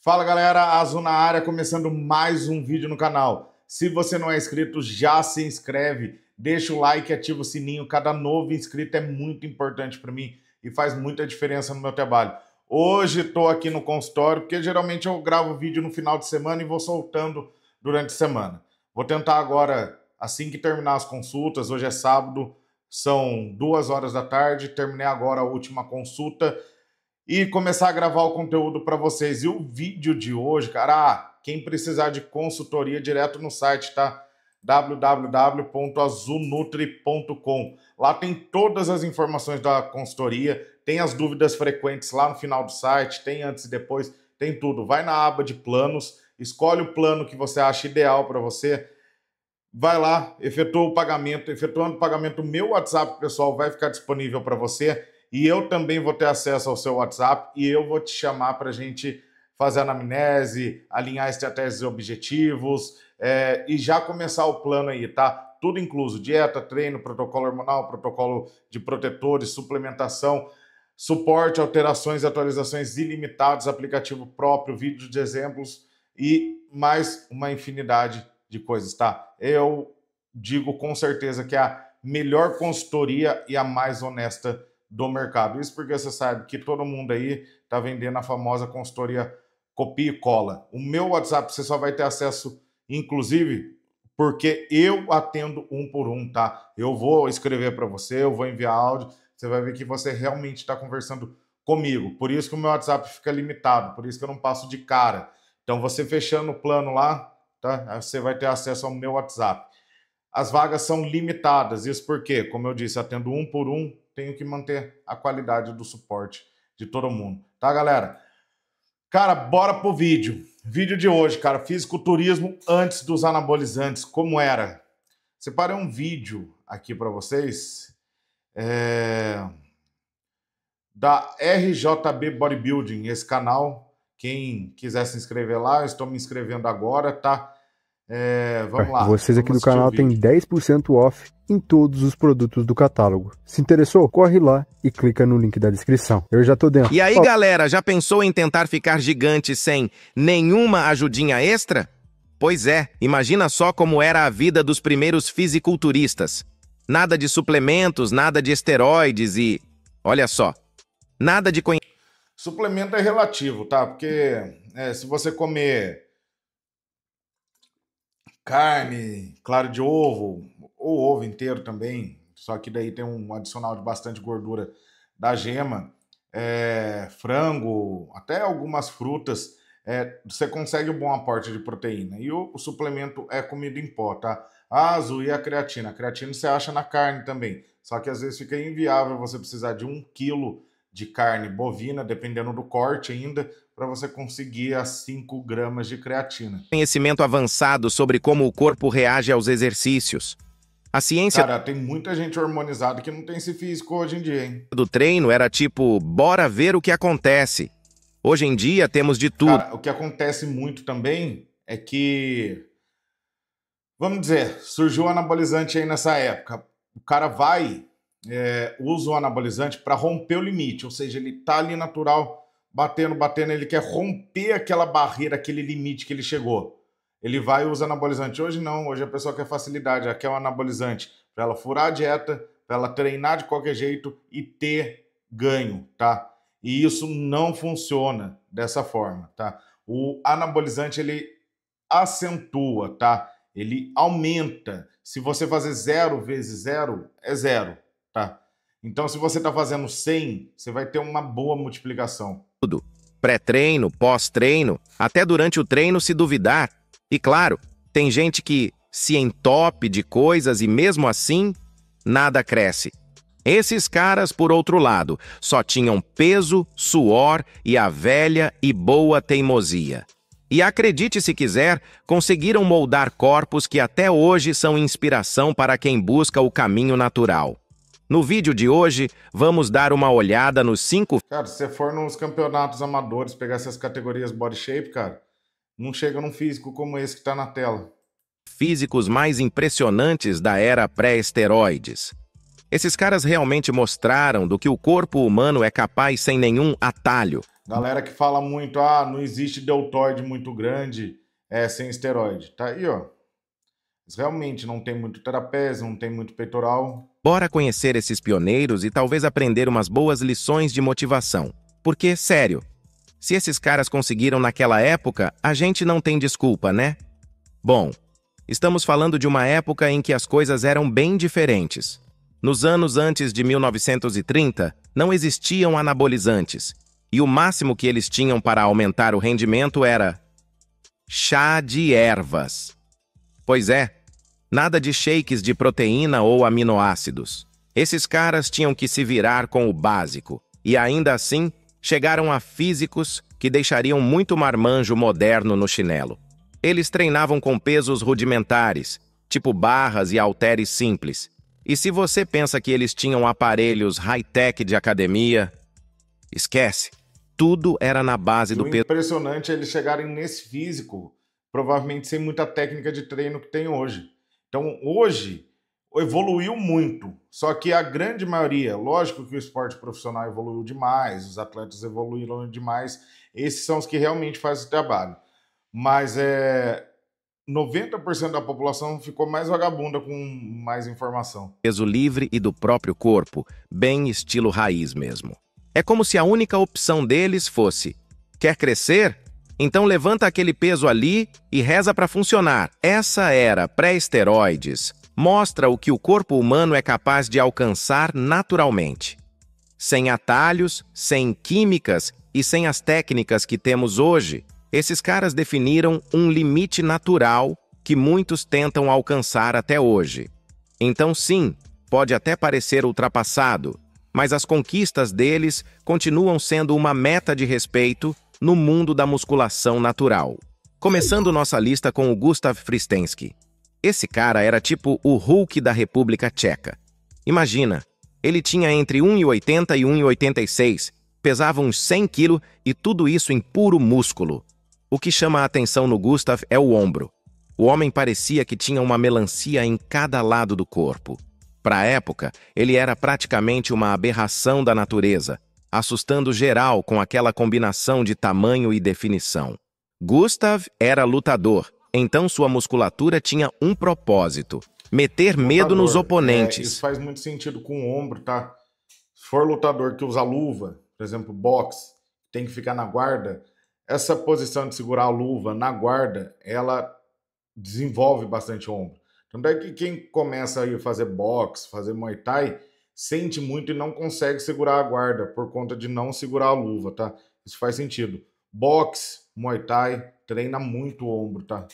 Fala galera, Azul na área, começando mais um vídeo no canal. Se você não é inscrito, já se inscreve, deixa o like e ativa o sininho. Cada novo inscrito é muito importante para mim e faz muita diferença no meu trabalho. Hoje estou aqui no consultório, porque geralmente eu gravo vídeo no final de semana e vou soltando durante a semana. Vou tentar agora, assim que terminar as consultas, hoje é sábado, são 2 horas da tarde, terminei agora a última consulta, e começar a gravar o conteúdo para vocês. E o vídeo de hoje, cara, quem precisar de consultoria, direto no site, tá? www.azulnutri.com. Lá tem todas as informações da consultoria, tem as dúvidas frequentes lá no final do site, tem antes e depois, tem tudo. Vai na aba de planos, escolhe o plano que você acha ideal para você, vai lá, efetua o pagamento. Efetuando o pagamento, o meu WhatsApp, pessoal, vai ficar disponível para você. E eu também vou ter acesso ao seu WhatsApp e eu vou te chamar para a gente fazer anamnese, alinhar estratégias e objetivos e já começar o plano aí, tá? Tudo incluso, dieta, treino, protocolo hormonal, protocolo de protetores, suplementação, suporte, alterações e atualizações ilimitados, aplicativo próprio, vídeo de exemplos e mais uma infinidade de coisas, tá? Eu digo com certeza que é a melhor consultoria e a mais honesta do mercado. Isso porque você sabe que todo mundo aí está vendendo a famosa consultoria copia e cola. O meu WhatsApp você só vai ter acesso, inclusive, porque eu atendo um por um, tá? Eu vou escrever para você, eu vou enviar áudio, você vai ver que você realmente está conversando comigo. Por isso que o meu WhatsApp fica limitado, por isso que eu não passo de cara. Então, você fechando o plano lá, tá? Você vai ter acesso ao meu WhatsApp. As vagas são limitadas, isso porque, como eu disse, atendo um por um, tenho que manter a qualidade do suporte de todo mundo. Tá, galera? Cara, bora pro vídeo. Vídeo de hoje, cara, fisiculturismo antes dos anabolizantes, como era? Separei um vídeo aqui para vocês da RJB Bodybuilding, esse canal. Quem quiser se inscrever lá, eu estou me inscrevendo agora, tá? Vamos lá. Vocês aqui do canal têm 10% off em todos os produtos do catálogo. Se interessou? Corre lá e clica no link da descrição. Eu já tô dentro. E aí, galera, já pensou em tentar ficar gigante sem nenhuma ajudinha extra? Pois é, imagina só como era a vida dos primeiros fisiculturistas. Nada de suplementos, nada de esteroides e... olha só, nada de... Suplemento é relativo, tá? Porque se você comer carne, claro de ovo, ou ovo inteiro também, só que daí tem um adicional de bastante gordura da gema, frango, até algumas frutas, você consegue um bom aporte de proteína. E o suplemento é comida em pó, tá? A Azul e a creatina. A creatina você acha na carne também, só que às vezes fica inviável você precisar de 1 quilo de carne bovina, dependendo do corte ainda, para você conseguir as 5 gramas de creatina. Conhecimento avançado sobre como o corpo reage aos exercícios. A ciência... Cara, tem muita gente hormonizada que não tem esse físico hoje em dia, hein? Do treino era tipo, bora ver o que acontece. Hoje em dia temos de tudo. Cara, o que acontece muito também é que, vamos dizer, surgiu o anabolizante aí nessa época. O cara vai, usa o anabolizante para romper o limite, ou seja, ele tá ali natural, batendo, ele quer romper aquela barreira, aquele limite que ele chegou. Ele vai e usa anabolizante. Hoje não, hoje a pessoa quer facilidade, ela quer um anabolizante para ela furar a dieta, para ela treinar de qualquer jeito e ter ganho, tá? E isso não funciona dessa forma, tá? O anabolizante, ele acentua, tá? Ele aumenta. Se você fazer 0 vezes 0, é 0, tá? Então, se você está fazendo 100, você vai ter uma boa multiplicação. Pré-treino, pós-treino, até durante o treino se duvidar. E claro, tem gente que se entope de coisas e mesmo assim, nada cresce. Esses caras, por outro lado, só tinham peso, suor e a velha e boa teimosia. E acredite se quiser, conseguiram moldar corpos que até hoje são inspiração para quem busca o caminho natural. No vídeo de hoje, vamos dar uma olhada nos 5... Cara, se você for nos campeonatos amadores, pegar essas categorias body shape, cara, não chega num físico como esse que tá na tela. Físicos mais impressionantes da era pré-esteroides. Esses caras realmente mostraram do que o corpo humano é capaz sem nenhum atalho. Galera que fala muito, não existe deltoide muito grande sem esteroide. Tá aí, ó. Mas realmente não tem muito trapézio, não tem muito peitoral. Bora conhecer esses pioneiros e talvez aprender umas boas lições de motivação. Porque, sério, se esses caras conseguiram naquela época, a gente não tem desculpa, né? Bom, estamos falando de uma época em que as coisas eram bem diferentes. Nos anos antes de 1930, não existiam anabolizantes, e o máximo que eles tinham para aumentar o rendimento era chá de ervas. Pois é, nada de shakes de proteína ou aminoácidos. Esses caras tinham que se virar com o básico, e ainda assim, chegaram a físicos que deixariam muito marmanjo moderno no chinelo. Eles treinavam com pesos rudimentares, tipo barras e halteres simples. E se você pensa que eles tinham aparelhos high-tech de academia, esquece. Tudo era na base do peso. Impressionante eles chegarem nesse físico, provavelmente sem muita técnica de treino que tem hoje. Então, hoje, evoluiu muito. Só que a grande maioria, lógico que o esporte profissional evoluiu demais, os atletas evoluíram demais, esses são os que realmente fazem o trabalho. Mas 90% da população ficou mais vagabunda com mais informação. Peso livre e do próprio corpo, bem estilo raiz mesmo. É como se a única opção deles fosse: quer crescer? Então levanta aquele peso ali e reza para funcionar. Essa era pré-esteroides. Mostra o que o corpo humano é capaz de alcançar naturalmente. Sem atalhos, sem químicas e sem as técnicas que temos hoje, esses caras definiram um limite natural que muitos tentam alcançar até hoje. Então sim, pode até parecer ultrapassado, mas as conquistas deles continuam sendo uma meta de respeito no mundo da musculação natural. Começando nossa lista com o Gustav Fristensky. Esse cara era tipo o Hulk da República Tcheca. Imagina, ele tinha entre 1,80 e 1,86, pesava uns 100 kg e tudo isso em puro músculo. O que chama a atenção no Gustav é o ombro. O homem parecia que tinha uma melancia em cada lado do corpo. Para a época, ele era praticamente uma aberração da natureza, assustando geral com aquela combinação de tamanho e definição. Gustav era lutador, então sua musculatura tinha um propósito: meter medo nos oponentes. Isso faz muito sentido com o ombro, tá? Se for lutador que usa luva, por exemplo, boxe, tem que ficar na guarda, essa posição de segurar a luva na guarda, ela desenvolve bastante o ombro. Tanto é que quem começa a fazer boxe, fazer Muay Thai, sente muito e não consegue segurar a guarda por conta de não segurar a luva, tá? Isso faz sentido. Boxe, Muay Thai, treina muito o ombro, tá?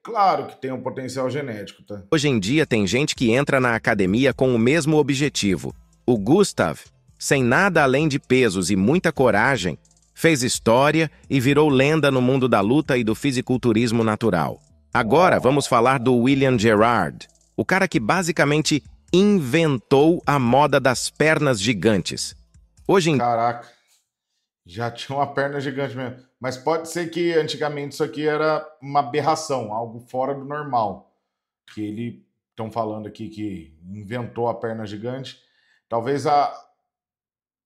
Claro que tem um potencial genético, tá? Hoje em dia tem gente que entra na academia com o mesmo objetivo. O Gustav, sem nada além de pesos e muita coragem, fez história e virou lenda no mundo da luta e do fisiculturismo natural. Agora vamos falar do William Gerard, o cara que basicamente inventou a moda das pernas gigantes. Caraca, já tinha uma perna gigante mesmo. Mas pode ser que antigamente isso aqui era uma aberração, algo fora do normal. Que ele, estão falando aqui que inventou a perna gigante. Talvez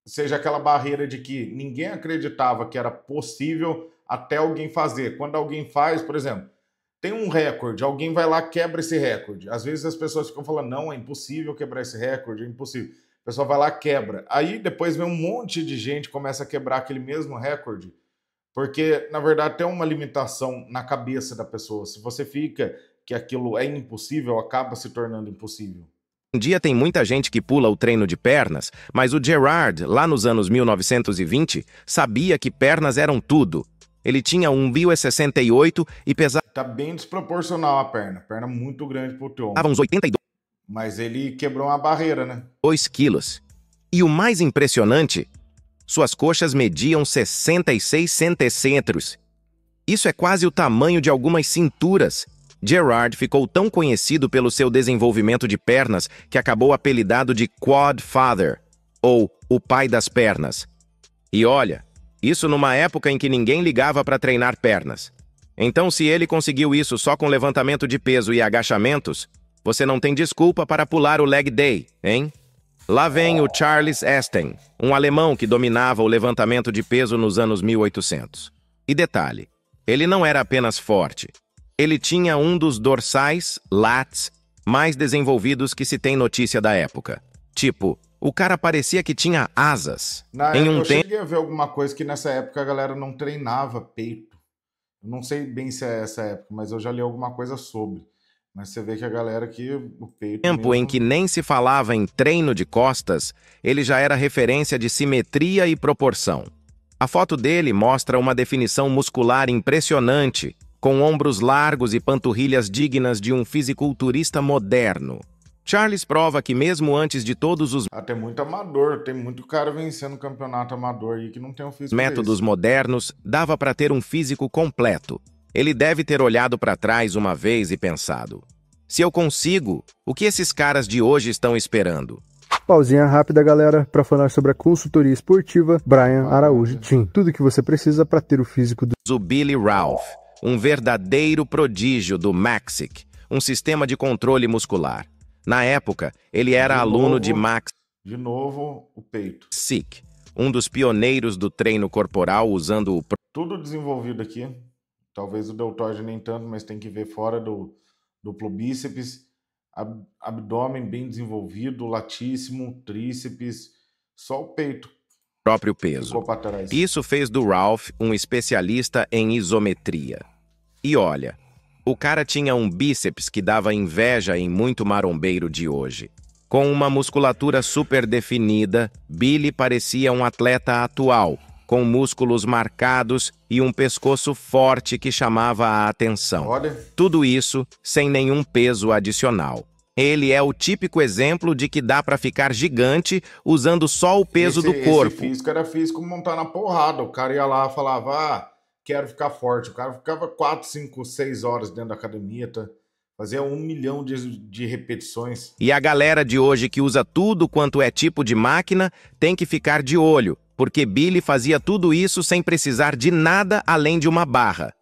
seja aquela barreira de que ninguém acreditava que era possível até alguém fazer. Quando alguém faz, por exemplo, tem um recorde, alguém vai lá e quebra esse recorde. Às vezes as pessoas ficam falando, não, é impossível quebrar esse recorde, é impossível. O pessoal vai lá e quebra. Aí depois vem um monte de gente que começa a quebrar aquele mesmo recorde, porque, na verdade, tem uma limitação na cabeça da pessoa. Se você fica que aquilo é impossível, acaba se tornando impossível. Um dia tem muita gente que pula o treino de pernas, mas o Gerard, lá nos anos 1920, sabia que pernas eram tudo. Ele tinha 1,68 e pesava... Tá bem desproporcional a perna. Perna muito grande pro teu ombro. Uns 82. Mas ele quebrou uma barreira, né? 2 quilos. E o mais impressionante, suas coxas mediam 66 centímetros. Isso é quase o tamanho de algumas cinturas. Gerard ficou tão conhecido pelo seu desenvolvimento de pernas que acabou apelidado de Quad Father, ou o pai das pernas. E olha, isso numa época em que ninguém ligava para treinar pernas. Então, se ele conseguiu isso só com levantamento de peso e agachamentos, você não tem desculpa para pular o leg day, hein? Lá vem o Charles Esten, um alemão que dominava o levantamento de peso nos anos 1800. E detalhe, ele não era apenas forte, ele tinha um dos dorsais, lats, mais desenvolvidos que se tem notícia da época. Tipo, o cara parecia que tinha asas. Eu cheguei a ver alguma coisa que nessa época a galera não treinava peito. Eu não sei bem se é essa época, mas eu já li alguma coisa sobre. Mas você vê que a galera que o peito Tempo mesmo... em que nem se falava em treino de costas, ele já era referência de simetria e proporção. A foto dele mostra uma definição muscular impressionante, com ombros largos e panturrilhas dignas de um fisiculturista moderno. Charles prova que mesmo antes de todos os Até muito amador, tem muito cara vencendo o campeonato amador aí que não tem um físico métodos desse. modernos, dava para ter um físico completo. Ele deve ter olhado para trás uma vez e pensado: se eu consigo, o que esses caras de hoje estão esperando? Pausinha rápida, galera, para falar sobre a consultoria esportiva Brian Araújo Team. Tudo que você precisa para ter o físico O Billy Ralph, um verdadeiro prodígio do Maxic, um sistema de controle muscular. Na época, ele era aluno de Max De novo, o peito. Sick, um dos pioneiros do treino corporal usando o Tudo desenvolvido aqui. Talvez o deltoide nem tanto, mas tem que ver fora do duplo bíceps. Abdômen bem desenvolvido, latíssimo, tríceps. Só o peito próprio peso. ficou para trás. Isso fez do Ralph um especialista em isometria. E olha, o cara tinha um bíceps que dava inveja em muito marombeiro de hoje. Com uma musculatura super definida, Billy parecia um atleta atual, com músculos marcados e um pescoço forte que chamava a atenção. Olha, Tudo isso sem nenhum peso adicional. Ele é o típico exemplo de que dá para ficar gigante usando só o peso do corpo. Esse físico era físico montar na porrada. O cara ia lá e falava, quero ficar forte. O cara ficava 4, 5, 6 horas dentro da academia, tá? Fazia 1 milhão de repetições. E a galera de hoje que usa tudo quanto é tipo de máquina tem que ficar de olho, porque Billy fazia tudo isso sem precisar de nada além de uma barra.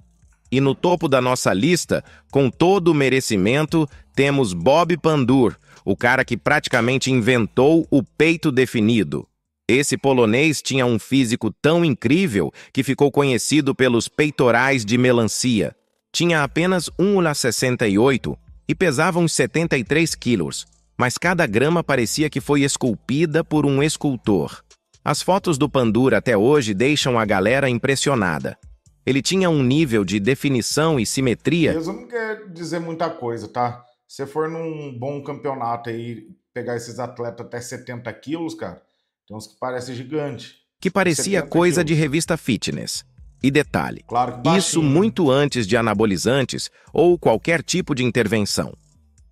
E no topo da nossa lista, com todo o merecimento, temos Bob Pandur, o cara que praticamente inventou o peito definido. Esse polonês tinha um físico tão incrível que ficou conhecido pelos peitorais de melancia. Tinha apenas 1,68 e pesava uns 73 quilos, mas cada grama parecia que foi esculpida por um escultor. As fotos do Pandur até hoje deixam a galera impressionada. Ele tinha um nível de definição e simetria. Peso não quer dizer muita coisa, tá? Se for num bom campeonato aí, pegar esses atletas até 70 quilos, cara, tem uns que parecem gigante. Que parecia 70 coisa quilos. de revista fitness. E detalhe, Claro que baixinho, isso muito antes de anabolizantes ou qualquer tipo de intervenção.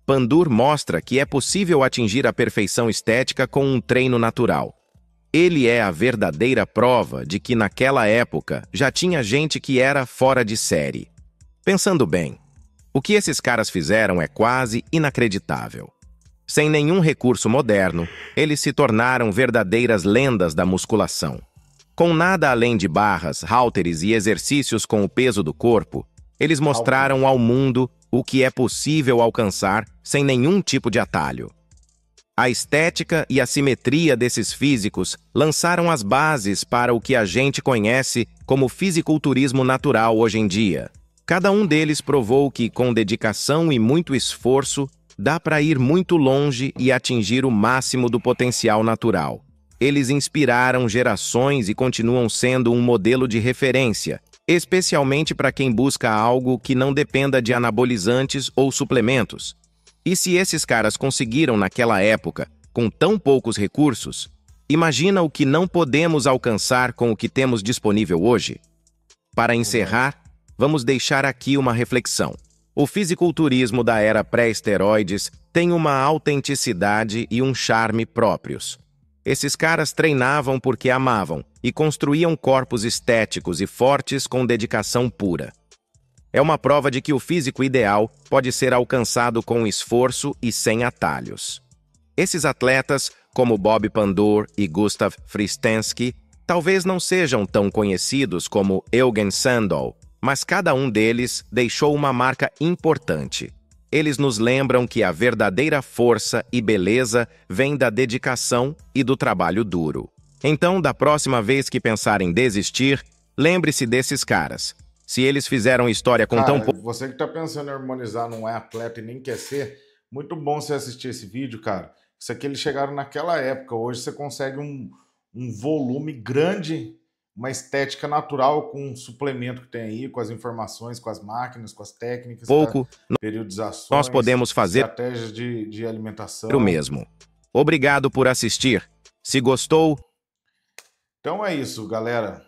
Pandur mostra que é possível atingir a perfeição estética com um treino natural. Ele é a verdadeira prova de que naquela época já tinha gente que era fora de série. Pensando bem, o que esses caras fizeram é quase inacreditável. Sem nenhum recurso moderno, eles se tornaram verdadeiras lendas da musculação. Com nada além de barras, halteres e exercícios com o peso do corpo, eles mostraram ao mundo o que é possível alcançar sem nenhum tipo de atalho. A estética e a simetria desses físicos lançaram as bases para o que a gente conhece como fisiculturismo natural hoje em dia. Cada um deles provou que, com dedicação e muito esforço, dá para ir muito longe e atingir o máximo do potencial natural. Eles inspiraram gerações e continuam sendo um modelo de referência, especialmente para quem busca algo que não dependa de anabolizantes ou suplementos. E se esses caras conseguiram naquela época, com tão poucos recursos, imagina o que não podemos alcançar com o que temos disponível hoje? Para encerrar, vamos deixar aqui uma reflexão. O fisiculturismo da era pré-esteroides tem uma autenticidade e um charme próprios. Esses caras treinavam porque amavam e construíam corpos estéticos e fortes com dedicação pura. É uma prova de que o físico ideal pode ser alcançado com esforço e sem atalhos. Esses atletas, como Bob Pandur e Gustav Fristensky, talvez não sejam tão conhecidos como Eugen Sandow, mas cada um deles deixou uma marca importante. eles nos lembram que a verdadeira força e beleza vem da dedicação e do trabalho duro. Então, da próxima vez que pensar em desistir, lembre-se desses caras. Se eles fizeram história com tão pouco... Você que tá pensando em harmonizar, não é atleta e nem quer ser, muito bom você assistir esse vídeo, cara. Isso aqui eles chegaram naquela época. Hoje você consegue um volume grande, uma estética natural com um suplemento que tem aí, com as informações, com as máquinas, com as técnicas, pouco, periodizações, nós podemos fazer estratégias de alimentação. o mesmo. Obrigado por assistir. Se gostou... Então é isso, galera.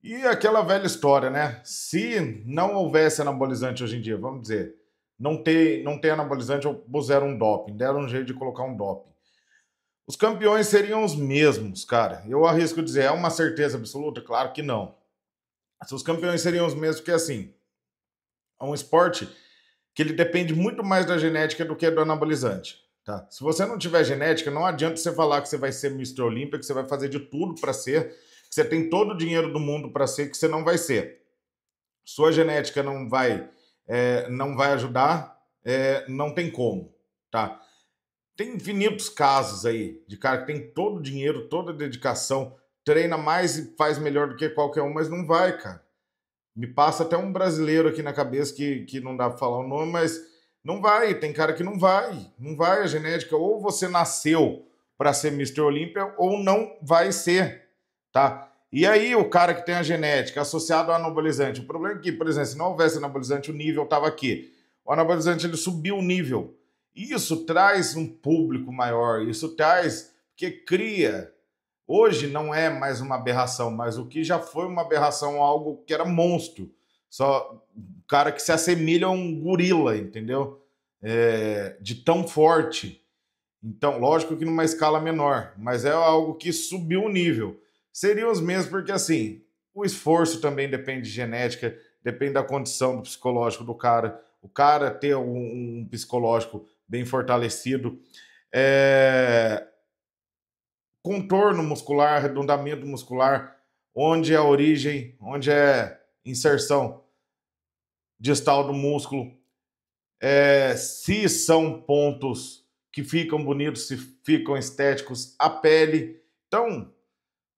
E aquela velha história, né? Se não houvesse anabolizante hoje em dia, vamos dizer, não tem anabolizante ou puseram um doping, deram um jeito de colocar um doping. Os campeões seriam os mesmos, cara. Eu arrisco dizer, é uma certeza absoluta? Claro que não. Os campeões seriam os mesmos, porque assim, é um esporte que ele depende muito mais da genética do que do anabolizante, tá? Se você não tiver genética, não adianta você falar que você vai ser Mr. Olímpia, que você vai fazer de tudo para ser, que você tem todo o dinheiro do mundo para ser, que você não vai ser. Sua genética não vai ajudar, não tem como, tá? Tem infinitos casos aí de cara que tem todo o dinheiro, toda a dedicação, treina mais e faz melhor do que qualquer um, mas não vai, cara. Me passa até um brasileiro aqui na cabeça que não dá pra falar o nome, mas não vai. Tem cara que não vai. Não vai a genética. Ou você nasceu para ser Mr. Olímpia ou não vai ser, tá? E aí o cara que tem a genética associado ao anabolizante, o problema é que, por exemplo, se não houvesse anabolizante, o nível estava aqui. O anabolizante ele subiu o nível. Isso traz um público maior, isso traz, porque cria. Hoje não é mais uma aberração, mas o que já foi uma aberração, algo que era monstro. Só um cara que se assemelha a um gorila, entendeu? De tão forte. Então, lógico que numa escala menor, mas é algo que subiu o nível. Seriam os mesmos porque, assim, o esforço também depende de genética, depende da condição do psicológico do cara. O cara ter um psicológico bem fortalecido, contorno muscular, arredondamento muscular, onde é a origem, onde é inserção distal do músculo, se são pontos que ficam bonitos, se ficam estéticos, a pele. Então,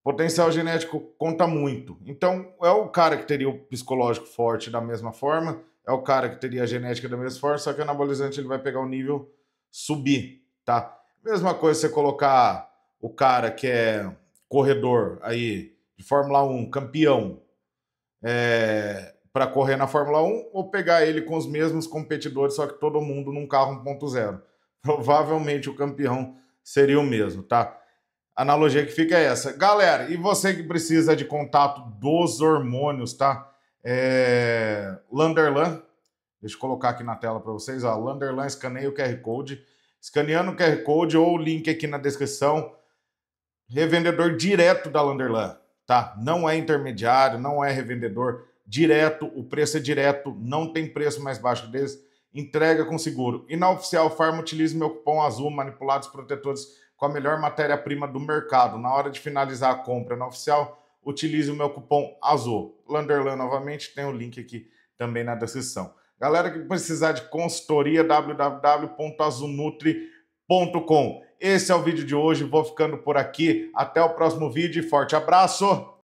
potencial genético conta muito. Então, é o cara que teria o psicológico forte da mesma forma, é o cara que teria a genética da mesma forma, só que o anabolizante ele vai pegar o nível, subir, tá? Mesma coisa você colocar o cara que é corredor aí de Fórmula 1, campeão, para correr na Fórmula 1, ou pegar ele com os mesmos competidores, só que todo mundo num carro 1.0. Provavelmente o campeão seria o mesmo, tá? A analogia que fica é essa. Galera, e você que precisa de contato dos hormônios, tá? Landerlan, deixa eu colocar aqui na tela para vocês, ó, Landerlan, escaneia o QR Code, escaneando o QR Code ou o link aqui na descrição, revendedor direto da Landerlan, tá? Não é intermediário, não é revendedor, direto, o preço é direto, não tem preço mais baixo deles, entrega com seguro. E na Oficial Farma, utilize meu cupom azul, manipulados protetores com a melhor matéria-prima do mercado. Na hora de finalizar a compra na Oficial, utilize o meu cupom azul. Landerlan, novamente, tem o link aqui também na descrição. Galera que precisar de consultoria, www.azulnutri.com. Esse é o vídeo de hoje, vou ficando por aqui. Até o próximo vídeo e forte abraço!